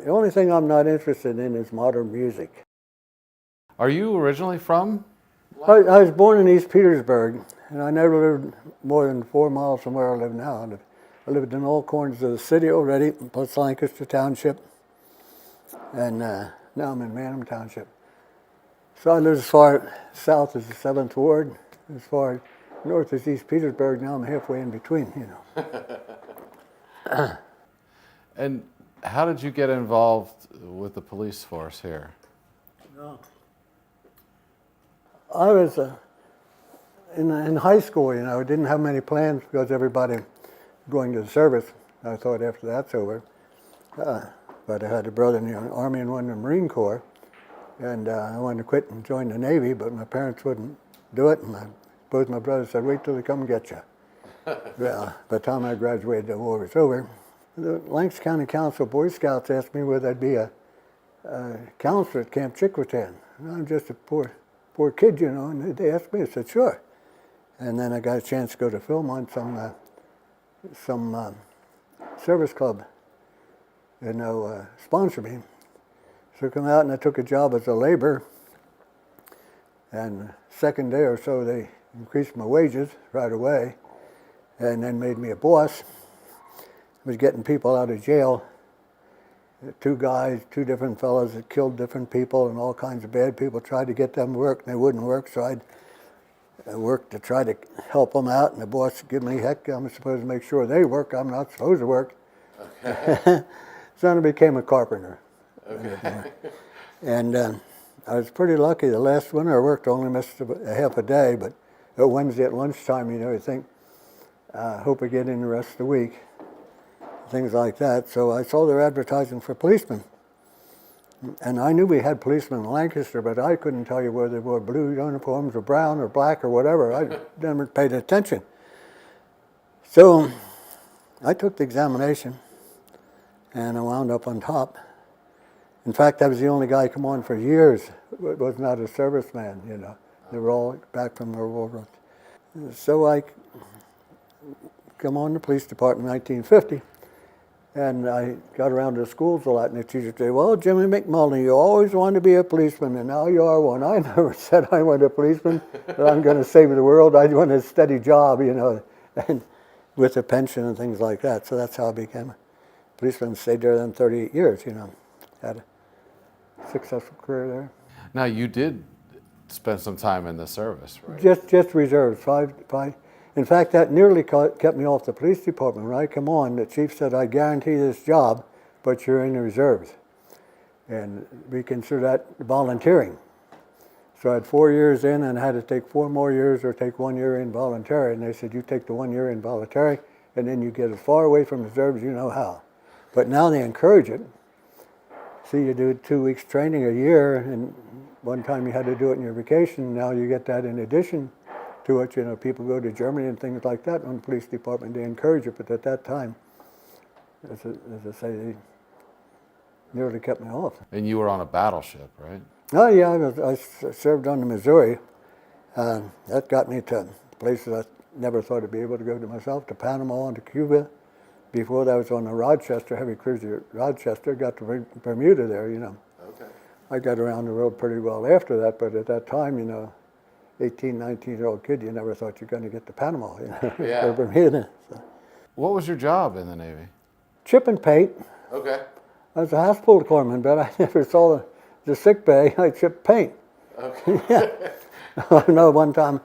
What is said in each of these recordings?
The only thing I'm not interested in is modern music. Are you originally from? I was born in East Petersburg, and I never lived more than 4 miles from where I live now. I lived in all corners of the city already, plus Lancaster Township, and now I'm in Manham Township. So I live as far south as the 7th Ward, as far north as East Petersburg. Now I'm halfway in between, And how did you get involved with the police force here? I was in high school, didn't have many plans because everybody going to the service. I thought after that's over. But I had a brother in the Army and one in the Marine Corps. And I wanted to quit and join the Navy, but my parents wouldn't do it. And both my brothers said, wait till they come and get you. Well, by the time I graduated, the war was over. The Lancaster County Council of Boy Scouts asked me whether I'd be a counselor at Camp Chickwatin. And I'm just a poor kid, and they asked me. I said, sure. And then I got a chance to go to Fulton, some service club, sponsor me. So I come out and I took a job as a laborer. And second day or so, they increased my wages right away and then made me a boss. I was getting people out of jail. 2 guys, 2 different fellows that killed different people and all kinds of bad people, tried to get them to work and they wouldn't work, so I worked to try to help them out, and the boss would give me, heck, I'm supposed to make sure they work, I'm not supposed to work. Okay. So then I became a carpenter. Okay. And I was pretty lucky. The last winter I worked, I only missed a half a day, but Wednesday at lunchtime, you think, hope I get in the rest of the week, things like that. So I saw their advertising for policemen. And I knew we had policemen in Lancaster, but I couldn't tell you whether they wore blue uniforms or brown or black or whatever. I never paid attention. So I took the examination, and I wound up on top. In fact, I was the only guy come on for years who was not a serviceman, They were all back from their war. So I come on the police department in 1950, and I got around to the schools a lot, and the teachers would say, well, Jimmy McMullin, you always wanted to be a policeman, and now you are one. I never said I wanted a policeman, that I'm going to save the world. I wanted a steady job, and with a pension and things like that. So that's how I became a policeman. Stayed there then 38 years, Had a successful career there. Now, you did spend some time in the service, right? Just reserves, five. In fact, that nearly kept me off the police department. When I come on, the chief said, I guarantee this job, but you're in the reserves. And we consider that volunteering. So I had 4 years in and I had to take 4 more years or take 1 year in voluntary. And they said, you take the 1 year in voluntary, and then you get as far away from the reserves as you know how. But now they encourage it. See, you do 2 weeks training a year, and one time you had to do it in your vacation. Now you get that in addition to it. People go to Germany and things like that on the police department. They encourage it, but at that time, as I say, they nearly kept me off. And you were on a battleship, right? Oh yeah, I served on the Missouri. That got me to places I never thought I'd be able to go to myself, to Panama and to Cuba. Before that, I was on the Rochester, heavy cruiser Rochester, got to Bermuda there, Okay. I got around the world pretty well after that, but at that time, 18, 19-year-old kid, you never thought you're going to get to Panama, Yeah. or Bermuda. So. What was your job in the Navy? Chip and paint. Okay. I was a hospital corpsman, but I never saw the sick bay. I chipped paint. Okay. Yeah. I know one time,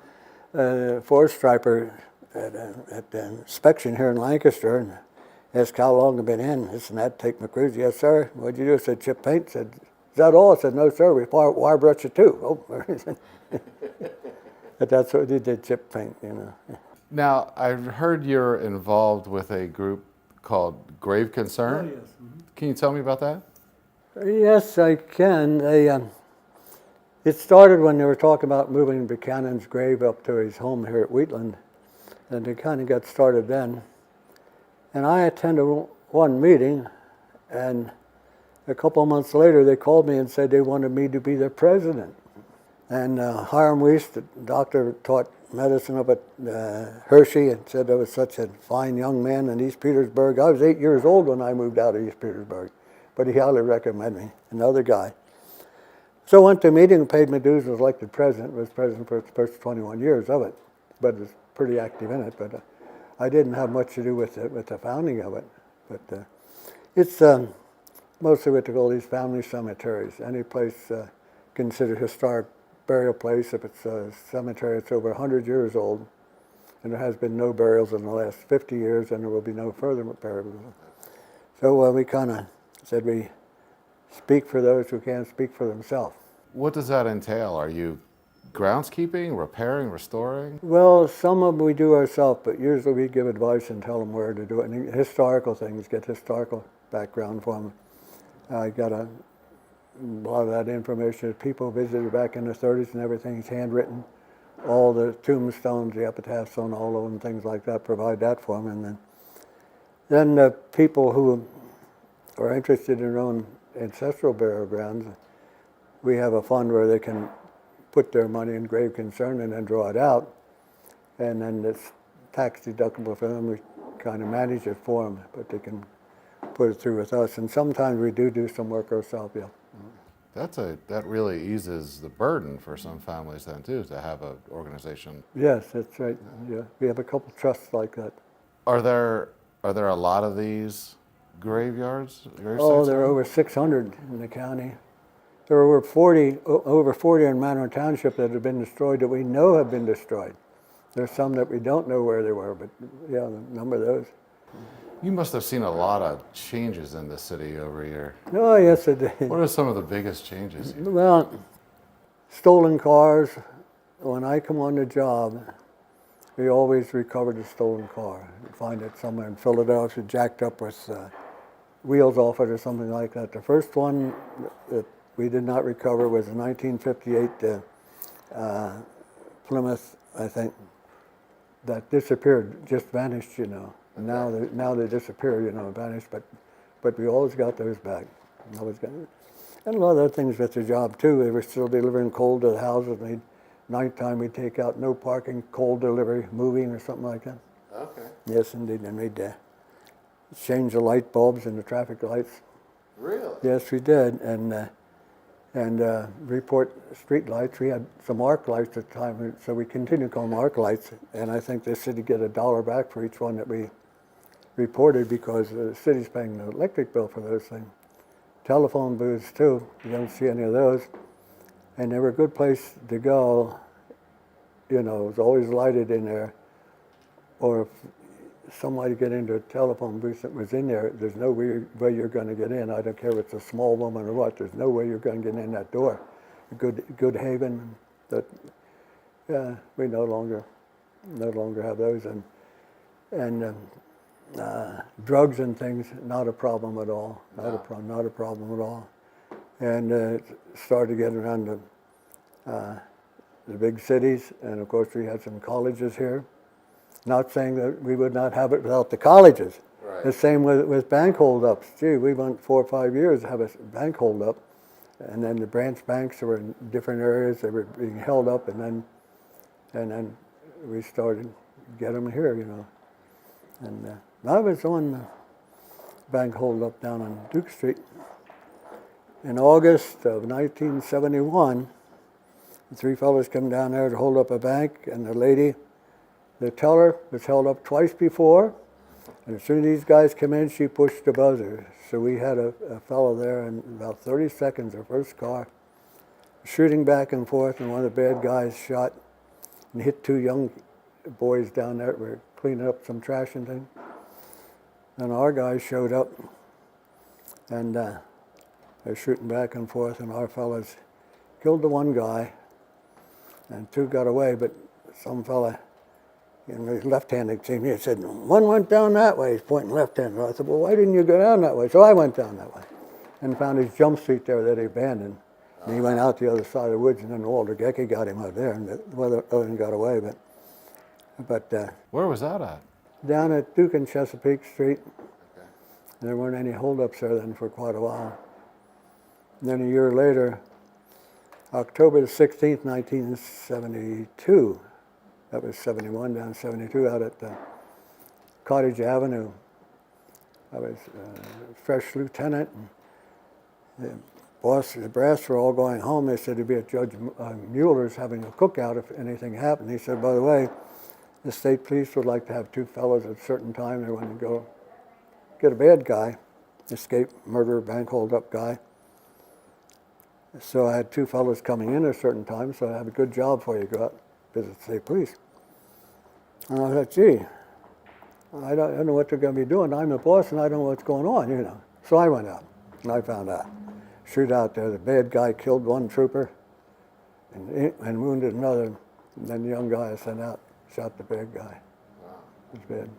forest striper at the inspection here in Lancaster, and asked how long I'd been in. This and that, take my cruise. Yes, sir. What'd you do? I said, chip paint. I said, is that all? I said, no, sir. We wire brush it too. Oh. But that's what we did, chip paint, Now, I've heard you're involved with a group called Grave Concern. Oh, yes. Mm-hmm. Can you tell me about that? Yes, I can. It started when they were talking about moving Buchanan's grave up to his home here at Wheatland, and it kind of got started then. And I attended one meeting, and a couple of months later they called me and said they wanted me to be their president. And Hiram Weiss, the doctor taught medicine up at Hershey, and said I was such a fine young man in East Petersburg. I was 8 years old when I moved out of East Petersburg. but he highly recommended me, another guy. So I went to a meeting and paid my dues, was elected president, was president for the first 21 years of it, but was pretty active in it. But I didn't have much to do with the founding of it. But it's mostly what they call these family cemeteries. Any place considered historic burial place, if it's a cemetery that's over 100 years old, and there has been no burials in the last 50 years, and there will be no further burials. So we kind of said we speak for those who can't speak for themselves. What does that entail? Are you groundskeeping, repairing, restoring? Well, some of them we do ourselves, but usually we give advice and tell them where to do it. And historical things, get historical background for them. I got a lot of that information. People visited back in the 30s and everything's handwritten. All the tombstones, the epitaphs on all of them, things like that, provide that for them. And then the people who are interested in their own ancestral burial grounds, we have a fund where they can put their money in grave concern and then draw it out. And then it's tax deductible for them. We kind of manage it for them, but they can put it through with us. And sometimes we do some work ourselves, yeah. That really eases the burden for some families then too, to have an organization. Yes, that's right. Yeah, we have a couple trusts like that. Are there a lot of these graveyards? Oh, there are over 600 in the county. There are over 40 in Manor Township that have been destroyed that we know have been destroyed. There's some that we don't know where they were, but yeah, the number of those. You must have seen a lot of changes in the city over here. Oh, yes, I did. What are some of the biggest changes? Well, stolen cars. When I come on the job, we always recovered a stolen car. You find it somewhere in Philadelphia, jacked up with wheels off it or something like that. The first one that we did not recover was a 1958 Plymouth, I think, that disappeared, just vanished, you know. And now they disappear, you know, vanished, but we always got those back. And a lot of other things with the job too. They were still delivering coal to the houses. Nighttime we'd take out no parking, coal delivery, moving or something like that. Okay. Yes, indeed, and we'd change the light bulbs and the traffic lights. Really? Yes, we did, and report street lights. We had some arc lights at the time, so we continue to call them arc lights. And I think the city get $1 back for each one that we reported because the city's paying the electric bill for those things. Telephone booths too. You don't see any of those, and they were a good place to go. You know, it was always lighted in there, or if somebody get into a telephone booth that was in there, there's no way you're going to get in. I don't care if it's a small woman or what. There's no way you're going to get in that door. Good haven. That we no longer have those, and drugs and things, not a problem at all. Not a problem at all. And it started getting around the big cities, and of course we had some colleges here. Not saying that we would not have it without the colleges. Right. The same with bank holdups. Gee, we went 4 or 5 years to have a bank holdup, and then the branch banks were in different areas. They were being held up, and then we started to get them here, you know. And I was on the bank holdup down on Duke Street in August of 1971. The 3 fellows come down there to hold up a bank, and the teller was held up twice before, and as soon as these guys come in, she pushed the buzzer. So we had a fellow there in about 30 seconds, our first car, shooting back and forth, and one of the bad guys shot and hit 2 young boys down there that were cleaning up some trash and things. And our guys showed up, and they're shooting back and forth, and our fellows killed the one guy, and 2 got away, but some fella, his left-handed team, he said, one went down that way. He's pointing left-handed. I said, well, why didn't you go down that way? So I went down that way and found his jump street there that he abandoned. And he went out the other side of the woods, and then Walter Gecky got him out there, and the other one got away. But Where was that at? down at Duke and Chesapeake Street, Okay. there weren't any holdups there then for quite a while. And then a year later, October the 16th, 1972, that was 71 down 72, out at Cottage Avenue. I was a fresh lieutenant, and The brass were all going home. They said he'd be at Judge Mueller's having a cookout if anything happened. He said, by the way, the state police would like to have two fellows at a certain time. They want to go get a bad guy, escaped murderer, bank hold-up guy. So I had two fellows coming in at a certain time, so I have a good job for you. Go out, visit the state police. And I thought, gee, I don't know what they're going to be doing. I'm the boss, and I don't know what's going on, you know. So I went out, and I found out. Shootout there, the bad guy killed one trooper and wounded another. And then the young guy I sent out shot the bad guy. Wow. It was bad.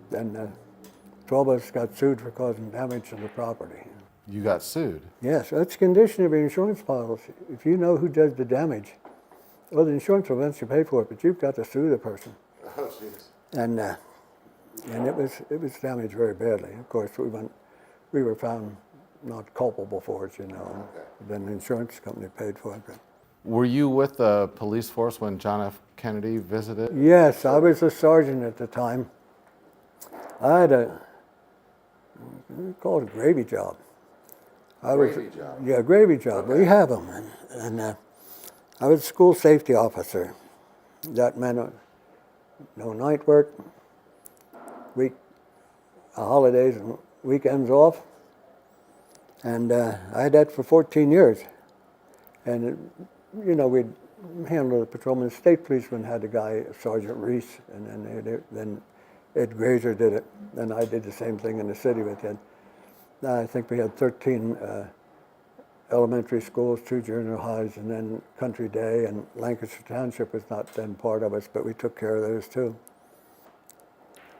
Then 12 of us got sued for causing damage to the property. You got sued? Yes, that's a condition of your insurance policy. If you know who does the damage, well, the insurance will eventually pay for it, but you've got to sue the person. Oh, jeez. And it was damaged very badly. Of course, we were found not culpable for it, you know. Okay. Then the insurance company paid for it. But. Were you with the police force when John F. Kennedy visited? Yes, I was a sergeant at the time. I had called it a gravy job. Gravy job? Yeah, gravy job. Okay. We have them. And I was a school safety officer. That meant no night work, holidays and weekends off. And I had that for 14 years. And, you know, we'd handle the patrolman. The state policeman had the guy, Sergeant Reese, and then Ed Grazer did it. And I did the same thing in the city with Ed. I think we had 13 elementary schools, 2 junior highs, and then Country Day, and Lancaster Township was not then part of us, but we took care of those too.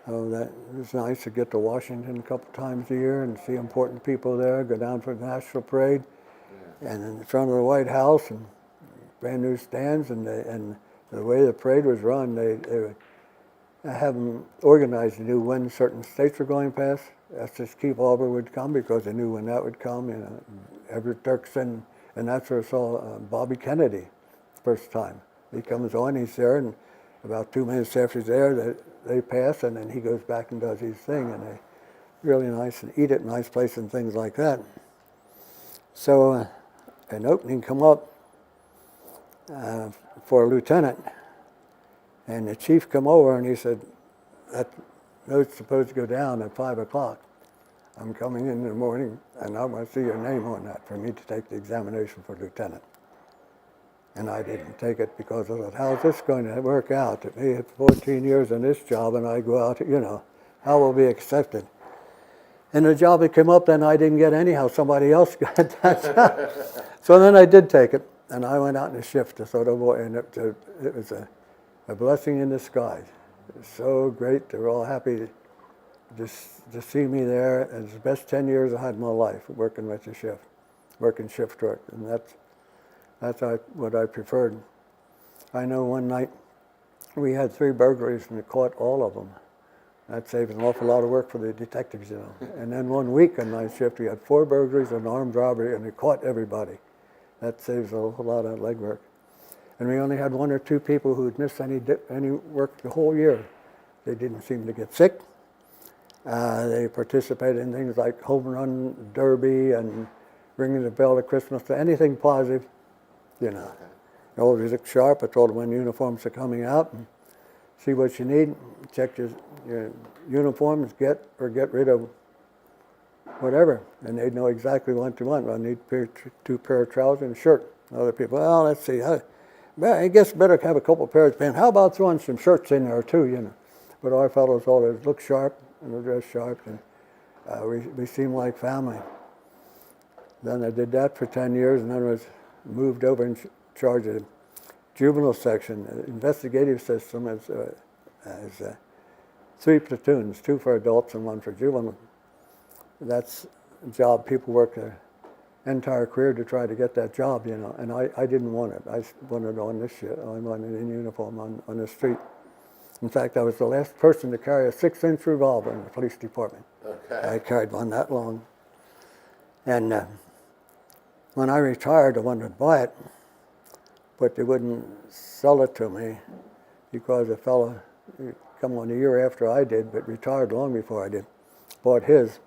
Oh, that it was nice to get to Washington a couple times a year and see important people there, go down for the National Parade, and in front of the White House, and brand new stands, and the way the parade was run, they would have them organized. They knew when certain states were going past. Estes Key Barber would come because they knew when that would come. You know, Everett Dirksen, and that's where I saw Bobby Kennedy first time. He comes on, he's there, and about 2 minutes after he's there, they pass, and then he goes back and does his thing, and they really nice and eat at a nice place and things like that. So an opening come up for a lieutenant, and the chief come over and he said, that note's supposed to go down at 5 o'clock. I'm coming in the morning and I want to see your name on that for me to take the examination for lieutenant. And I didn't take it because I thought, how's this going to work out? At me, 14 years in this job, and I go out, you know, how will be accepted? And the job that came up, then I didn't get anyhow. Somebody else got that job. So then I did take it, and I went out in a shift to sort of, and it was a blessing in disguise. It was so great. They were all happy to see me there. It was the best 10 years I had in my life, working with the shift, working shift work, and that's what I preferred. I know one night we had 3 burglaries and we caught all of them. That saved an awful lot of work for the detectives, you know. And then one week on night shift we had 4 burglaries and an armed robbery, and we caught everybody. That saves a whole lot of legwork. And we only had 1 or 2 people who had missed any work the whole year. They didn't seem to get sick. They participated in things like home run derby and ringing the bell at Christmas, anything positive. You know, they always look sharp. I told them when uniforms are coming out, and see what you need. Check your uniforms, get rid of whatever, and they'd know exactly what you want. I need 2 pair of trousers and a shirt. Other people, well, let's see. I guess better have a couple pairs of pants. How about throwing some shirts in there too? You know, but our fellows always look sharp and dress sharp, and we seem like family. Then I did that for 10 years, and then was moved over in charge of the juvenile section. The investigative system is 3 platoons, 2 for adults and 1 for juvenile. That's a job people work their entire career to try to get that job, you know, and I didn't want it. I wanted on this shit. I wanted in uniform on the street. In fact, I was the last person to carry a 6-inch revolver in the police department. Okay. I carried one that long. And when I retired, I wanted to buy it, but they wouldn't sell it to me because a fellow, come on a year after I did, but retired long before I did, bought his.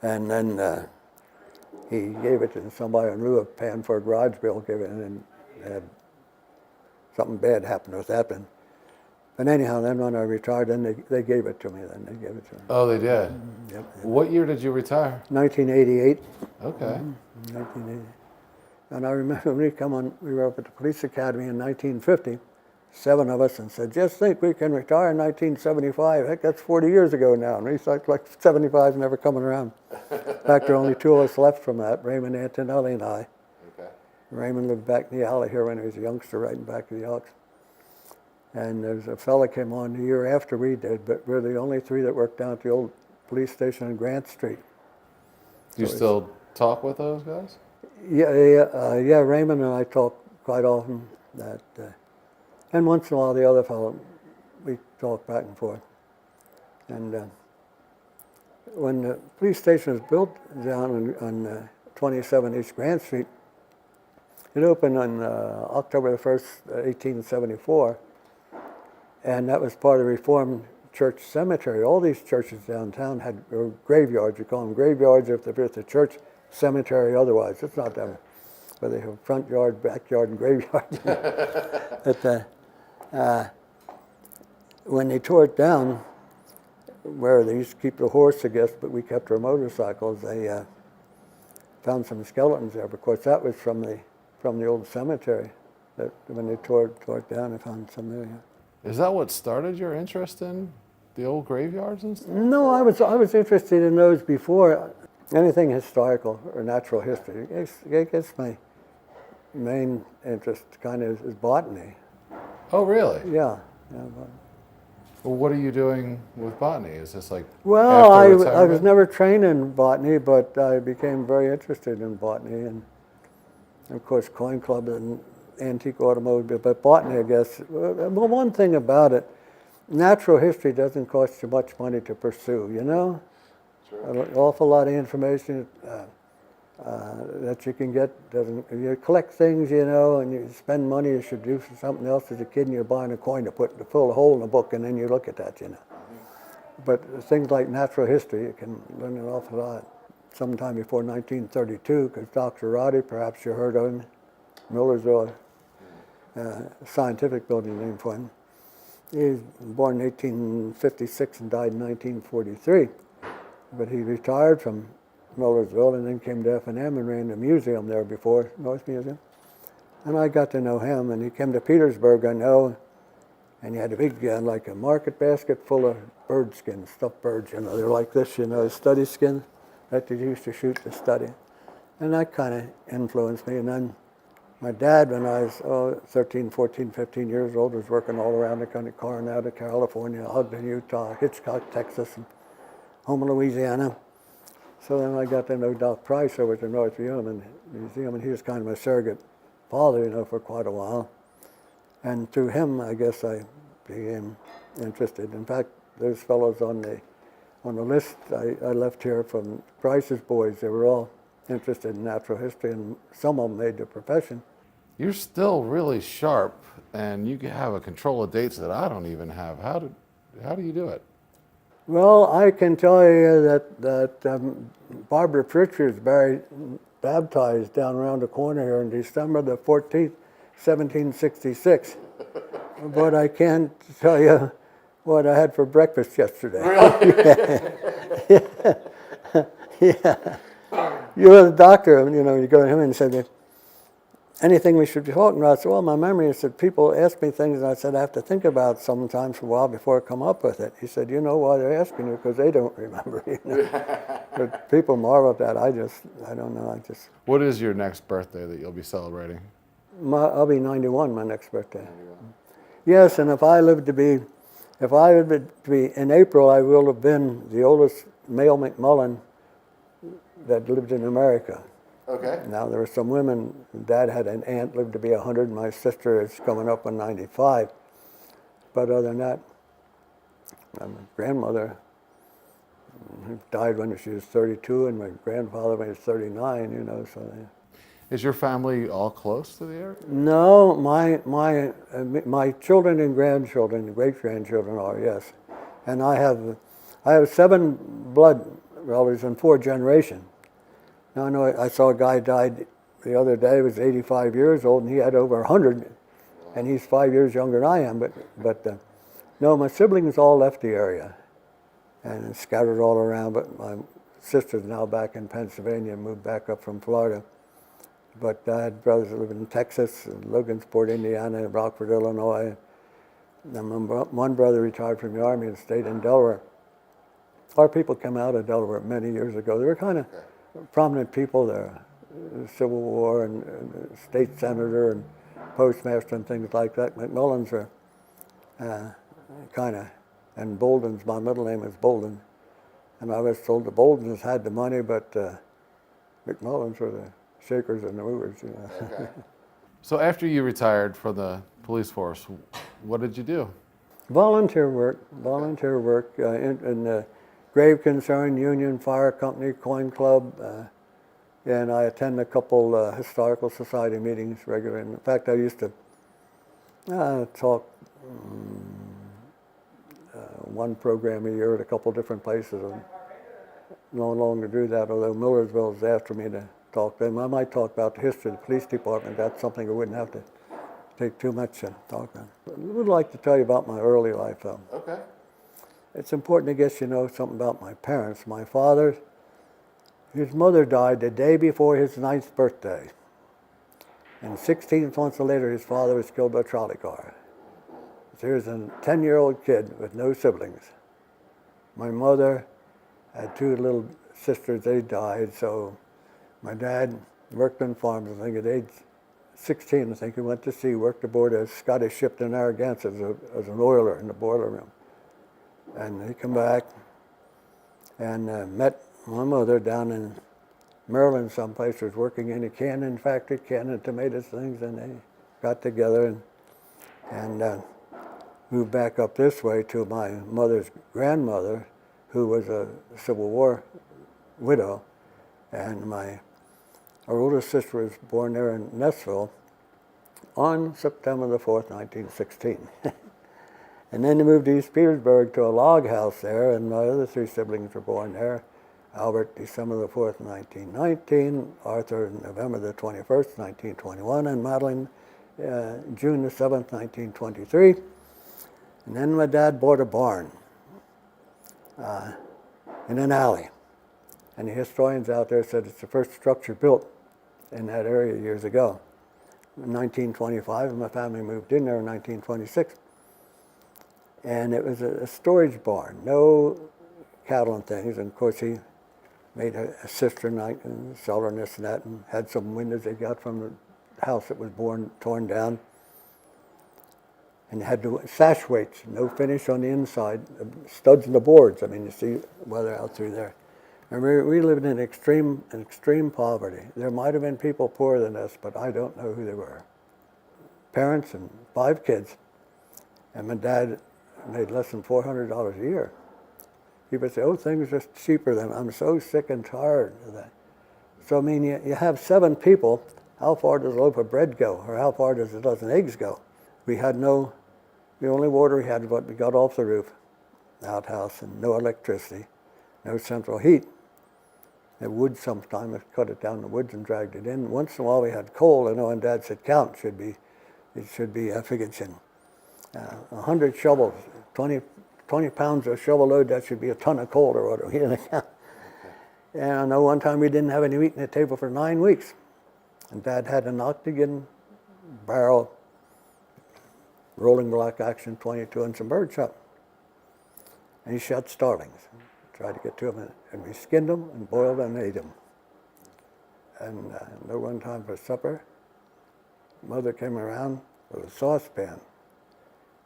And then he gave it to somebody in lieu of paying for a garage bill, gave it, and then had something bad happened with that. But anyhow, then when I retired, then they gave it to me. Then they gave it to me. Oh, they did? Yep. What year did you retire? 1988. Okay. 1980. And I remember we were up at the police academy in 1950, 7 of us, and said, just think we can retire in 1975. Heck, that's 40 years ago now. And we thought like 75 is never coming around. In fact, there are only 2 of us left from that, Raymond Antonelli and I. Okay. Raymond lived back in the alley here when he was a youngster, right in back of the Ox. And there's a fella came on the year after we did, but we're the only 3 that worked down at the old police station on Grant Street. Do you still talk with those guys? Yeah, Raymond and I talk quite often. And once in a while, the other fellow, we talk back and forth. And when the police station was built down on 27 East Grant Street, it opened on October the 1st, 1874. And that was part of the Reformed Church Cemetery. All these churches downtown had graveyards. You call them graveyards if there's a church, cemetery otherwise. It's not that, but they have front yard, backyard, and graveyard. But when they tore it down, where they used to keep the horse, I guess, but we kept our motorcycles, they found some skeletons there. But of course, that was from the old cemetery. That when they tore it down, they found some there. Yeah. Is that what started your interest in the old graveyards and stuff? No, I was interested in those before. Anything historical or natural history. I guess my main interest kind of is botany. Oh, really? Yeah. Well, what are you doing with botany? Is this like Well, after I was retirement? never trained in botany, but I became very interested in botany, and of course, coin club and antique automobile. But botany, I guess. Well, one thing about it, natural history doesn't cost you much money to pursue. You know. Sure. An awful lot of information that you can get. You collect things, you know, and you spend money you should do for something else as a kid, and you're buying a coin to fill a hole in a book, and then you look at that, you know. But things like natural history, you can learn an awful lot. Sometime before 1932, because Dr. Roddy, perhaps you heard of him, Millersville, scientific building named for him. He was born in 1856 and died in 1943. But he retired from Millersville and then came to F&M and ran the museum there before, North Museum. And I got to know him, and he came to Petersburg, I know, and he had a big, like a market basket full of bird skins, stuffed birds, you know. They're like this, you know, study skins that they used to shoot to study. And that kind of influenced me. And then my dad, when I was 13, 14, 15 years old, was working all around the country, Coronado, California, Ogden, Utah, Hitchcock, Texas, and home in Louisiana. So then I got to know Doc Price over at the North Museum, and he was kind of my surrogate father, you know, for quite a while. And through him, I guess I became interested. In fact, those fellows on the list I left here from Price's boys, they were all interested in natural history, and some of them made their profession. You're still really sharp, and you can have a control of dates that I don't even have. How do you do it? Well, I can tell you that Barbara Pritchard is baptized down around the corner here on December the 14th, 1766. But I can't tell you what I had for breakfast yesterday. Really? Yeah. You were the doctor, you know, you go to him and said, anything we should be talking about? I said, well, my memory is that people ask me things, and I said, I have to think about sometimes for a while before I come up with it. He said, you know why they're asking you? Because they don't remember, you know. But people marvel at that. I don't know. What is your next birthday that you'll be celebrating? I'll be 91 my next birthday. 91. Yes, and if I lived to be in April, I will have been the oldest male McMullin that lived in America. Okay. Now, there were some women. Dad had an aunt lived to be 100. My sister is coming up on 95. But other than that, my grandmother died when she was 32, and my grandfather when he was 39. You know, so. Is your family all close to the area? No, my children and grandchildren, great grandchildren are, yes, and I have 7 blood relatives in 4 generations. No, I saw a guy died the other day. He was 85 years old, and he had over 100, and he's 5 years younger than I am. But no, my siblings all left the area and scattered all around. But my sister's now back in Pennsylvania, moved back up from Florida. But I had brothers that lived in Texas, and Logansport, Indiana, and Rockford, Illinois. And one brother retired from the Army and stayed in Delaware. Our people came out of Delaware many years ago. They were kind of prominent people there, Civil War and state senator and postmaster and things like that. McMullins are kind of, and Bolden's, my middle name is Bolden. And I was told the Boldens had the money, but McMullins were the shakers and the movers. You know. Okay. So after you retired from the police force, what did you do? Volunteer work in the Grave Concern, Union Fire Company, Coin Club, and I attend a couple historical society meetings regularly. In fact, I used to talk one program a year at a couple different places. And no longer do that, although Millersville is after me to talk to them. I might talk about the history of the police department. That's something I wouldn't have to take too much to talk on. I would like to tell you about my early life, though. Okay. It's important, I guess, you know something about my parents. My father, his mother died the day before his 9th birthday. And 16 months later, his father was killed by a trolley car. So here's a 10-year-old kid with no siblings. My mother had 2 little sisters. They died, so my dad worked on farms. I think at age 16, I think he went to sea, worked aboard a Scottish ship in Narragansett as an oiler in the boiler room. And he came back and met my mother down in Maryland someplace, was working in a canning factory, canning tomatoes, things, and they got together and moved back up this way to my mother's grandmother, who was a Civil War widow. And our oldest sister was born there in Nessville on September the 4th, 1916. And then they moved to East Petersburg to a log house there, and my other 3 siblings were born there. Albert, December the 4th, 1919, Arthur, November the 21st, 1921, and Madeline, June the 7th, 1923. And then my dad bought a barn in an alley. And the historians out there said it's the first structure built in that area years ago. In 1925, and my family moved in there in 1926. And it was a storage barn, no cattle and things. And of course, he made a cistern and cellar and this and that, and had some windows they got from the house that was torn down. And had the sash weights, no finish on the inside, studs in the boards. I mean, you see weather out through there. And we lived in extreme poverty. There might have been people poorer than us, but I don't know who they were. Parents and 5 kids, and my dad made less than $400 a year. People say, oh, things are cheaper than, I'm so sick and tired of that. So, I mean, you have 7 people, how far does a loaf of bread go? Or how far does a dozen eggs go? We had the only water we had was what we got off the roof, outhouse, and no electricity, no central heat. The wood sometimes, I cut it down the woods and dragged it in. Once in a while we had coal, and Dad said, count, it should be, I figured, 100 shovels, 20 pounds of shovel load, that should be a ton of coal or whatever. He didn't count. And I know one time we didn't have any meat on the table for 9 weeks. And Dad had an octagon barrel, rolling block action 22 and some birdshot. And he shot starlings, tried to get to them, and we skinned them and boiled and ate them. And no one time for supper, Mother came around with a saucepan,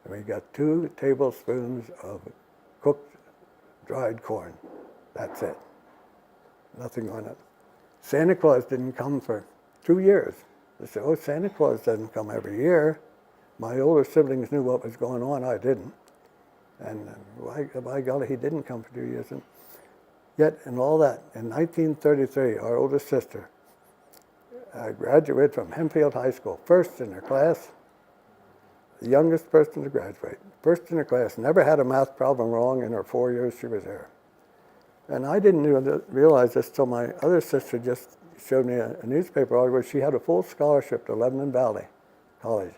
and we got 2 tablespoons of cooked dried corn. That's it. Nothing on it. Santa Claus didn't come for 2 years. They said, oh, Santa Claus doesn't come every year. My older siblings knew what was going on, I didn't. And by golly, he didn't come for 2 years. And yet, in all that, in 1933, our oldest sister graduated from Hempfield High School, first in her class, the youngest person to graduate, first in her class, never had a math problem wrong in her 4 years she was there. And I didn't realize this till my other sister just showed me a newspaper article where she had a full scholarship to Lebanon Valley College,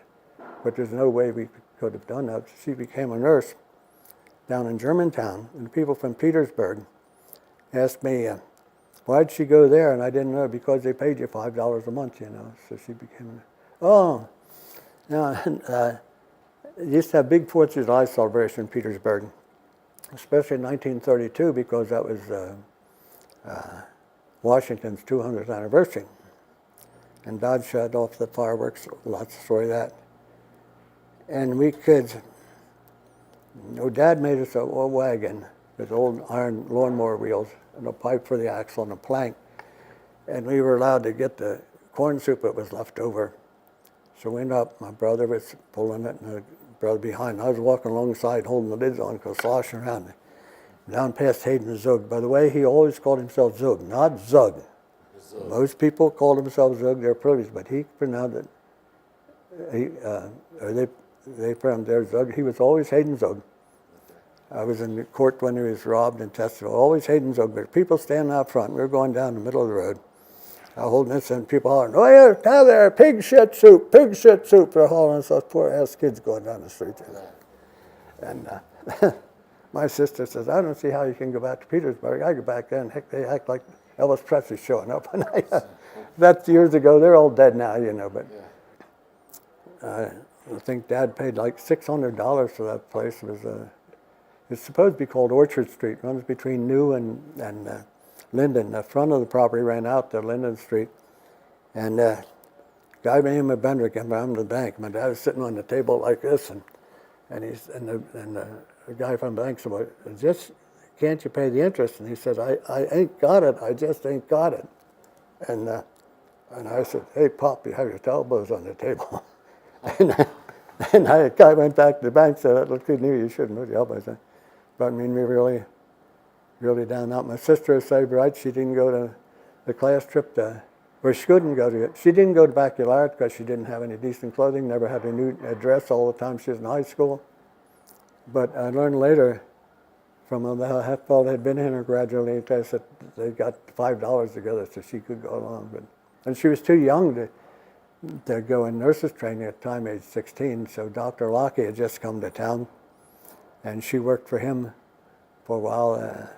but there's no way we could have done that. She became a nurse down in Germantown, and people from Petersburg asked me, why'd she go there? And I didn't know, because they paid you $5 a month, you know. So she became, they used to have big 4th of July celebration in Petersburg, especially in 1932, because that was Washington's 200th anniversary. And Dad shut off the fireworks, lots of story of that. And we kids, Dad made us a wagon with old iron lawnmower wheels and a pipe for the axle and a plank. And we were allowed to get the corn soup that was left over. So we went up, my brother was pulling it and the brother behind. I was walking alongside holding the lids on, because sloshing around. Down past Hayden Zug. By the way, he always called himself Zug, not Zug. Zug. Most people called themselves Zug, they're privileged, but he pronounced it, they pronounced their Zug. He was always Hayden Zug. I was in the court when he was robbed and testified, always Hayden Zug, but people standing out front. We were going down the middle of the road. I was holding this and people hollering, oh yeah, now there, pig shit soup. They're hollering, so poor ass kids going down the street. And my sister says, I don't see how you can go back to Petersburg. I go back there and heck, they act like Elvis Presley's showing up. And that's years ago. They're all dead now, you know. But I think Dad paid like $600 for that place. It's supposed to be called Orchard Street. It runs between New and Linden. The front of the property ran out to Linden Street. And a guy named Bender came from the bank. My dad was sitting on the table like this, and the guy from the bank said, well, just can't you pay the interest? And he said, I ain't got it. I just ain't got it. And I said, hey, Pop, you have your elbows on the table. and the guy went back to the bank and said, that looks good to you. You shouldn't put your elbows on. But I mean, we really down out. My sister is so bright, she didn't go to the class trip where she couldn't go to it. She didn't go to baccalaureate because she didn't have any decent clothing, never had a new dress all the time she was in high school. But I learned later from a fellow that had been in her graduating test that they got $5 together so she could go along. And she was too young to go in nurses training at the time, age 16. So Dr. Locke had just come to town, and she worked for him for a while,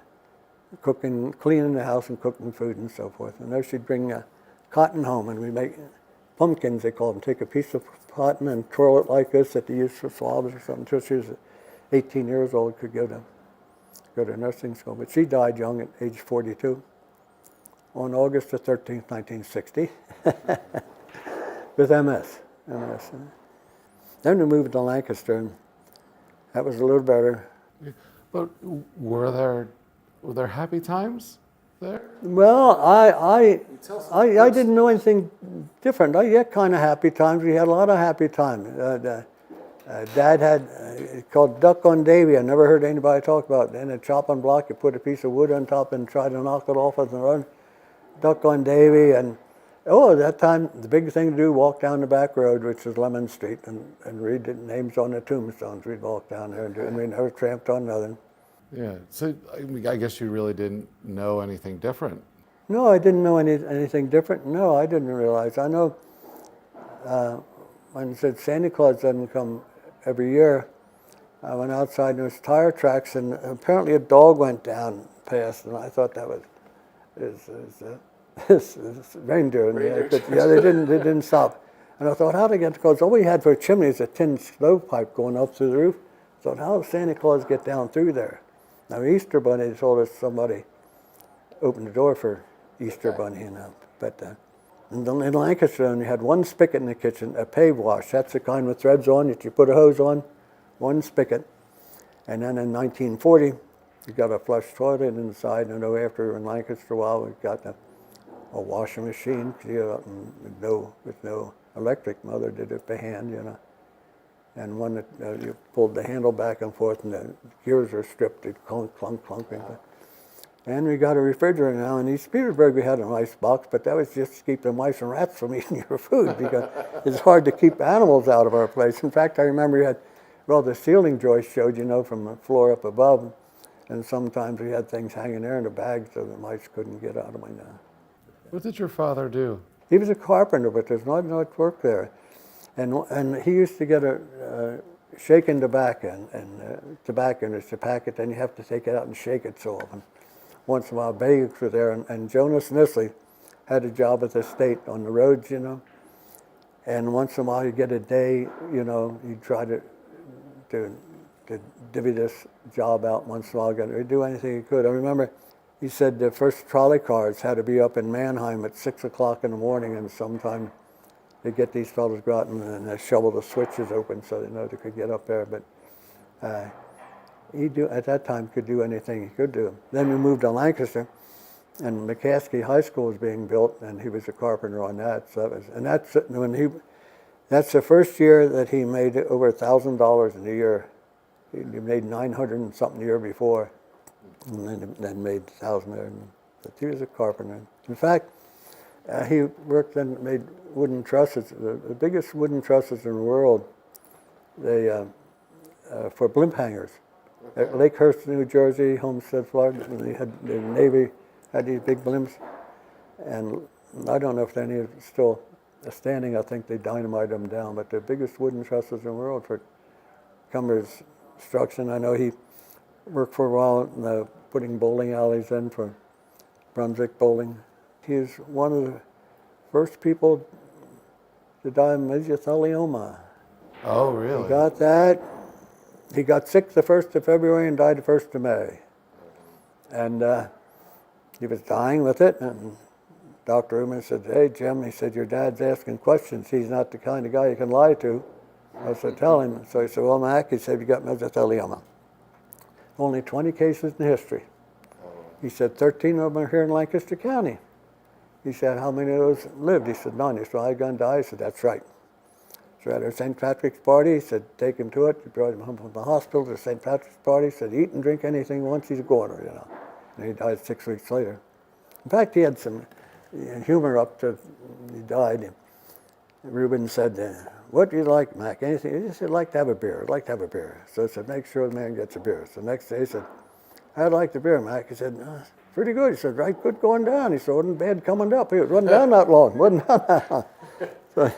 cooking, cleaning the house and cooking food and so forth. And there she'd bring cotton home, and we make pumpkins, they call them. Take a piece of cotton and twirl it like this that they use for swabs or something until she was 18 years old, could go to nursing school. But she died young at age 42 on August the 13th, 1960, with MS. Then we moved to Lancaster, and that was a little better. But were there happy times there? Well, I didn't know anything different. I had kind of happy times. We had a lot of happy times. Dad had called Duck on Davy. I never heard anybody talk about it. In a chopping block, you put a piece of wood on top and try to knock it off as a run. Duck on Davy. And at that time, the big thing to do, walk down the back road, which is Lemon Street, and read the names on the tombstones. We'd walk down there, and we never tramped on nothing. Yeah, so I guess you really didn't know anything different. No, I didn't know anything different. No, I didn't realize. I know when it said Santa Claus doesn't come every year, I went outside and there was tire tracks, and apparently a dog went down past, and I thought that was reindeer. Yeah, they didn't stop. And I thought, how'd I get, because all we had for a chimney is a tin stovepipe going up through the roof. I thought, how does Santa Claus get down through there? Now, Easter Bunny told us somebody opened the door for Easter Bunny, you know. But in Lancaster, you had one spigot in the kitchen, a pave wash. That's the kind with threads on that you put a hose on, one spigot. And then in 1940, you got a flush toilet inside. And after in Lancaster a while, we got a washing machine, with no electric. Mother did it by hand, you know. And one that you pulled the handle back and forth, and the gears are stripped, it clunk, clunk, clunk. And we got a refrigerator now. In East Petersburg, we had an ice box, but that was just to keep the mice and rats from eating your food, because it's hard to keep animals out of our place. In fact, I remember we had, the ceiling joist showed, from the floor up above, and sometimes we had things hanging there in the bag so the mice couldn't get out of my What did your father do? He was a carpenter, but there's not much work there. And he used to get a shaken tobacco, and tobacco is to pack it, then you have to take it out and shake it so often. Once in a while, bags were there, and Jonas Nisley had a job at the state on the roads, you know. And once in a while, you get a day, you know, you try to divvy this job out once in a while, do anything he could. I remember he said the first trolley cars had to be up in Mannheim at 6 o'clock in the morning, and sometime they get these fellows go out and they shovel the switches open so they know they could get up there. But at that time could do anything he could do. Then we moved to Lancaster, and McCaskey High School was being built, and he was a carpenter on that. So that's the first year that he made over $1,000 in a year. He made 900 and something the year before, and then made 1,000 there. But he was a carpenter. In fact, he worked and made wooden trusses, the biggest wooden trusses in the world. For blimp hangers. At Lakehurst, New Jersey, Homestead, Florida, the Navy had these big blimps, and I don't know if any are still standing. I think they dynamited them down, but the biggest wooden trusses in the world for Cumber's construction. I know he worked for a while putting bowling alleys in for Brunswick Bowling. He's one of the first people to die of mesothelioma. Oh, really? He got that. He got sick the 1st of February and died the 1st of May. And he was dying with it, and Dr. Uman said, "Hey, Jim," he said, "your dad's asking questions. He's not the kind of guy you can lie to." I said, "Tell him." So he said, "Well, Mac," he said, "you got mesothelioma. Only 20 cases in history." He said, 13 of them are here in Lancaster County. He said, "How many of those lived?" He said, "None." He said, "I gonna die?" He said, "That's right." So at our St. Patrick's party, he said, "Take him to it." He brought him home from the hospital to St. Patrick's party. He said, "Eat and drink anything once, he's a goner," you know. And he died 6 weeks later. In fact, he had some humor up to he died. Reuben said, "What do you like, Mac? Anything?" He said, "I'd like to have a beer. I'd like to have a beer." So I said, "Make sure the man gets a beer." So the next day he said, "How'd you like the beer, Mac?" He said, "Pretty good." He said, "Right good going down." He said, "Wasn't bad coming up. It wasn't down that long. Wasn't down that long." So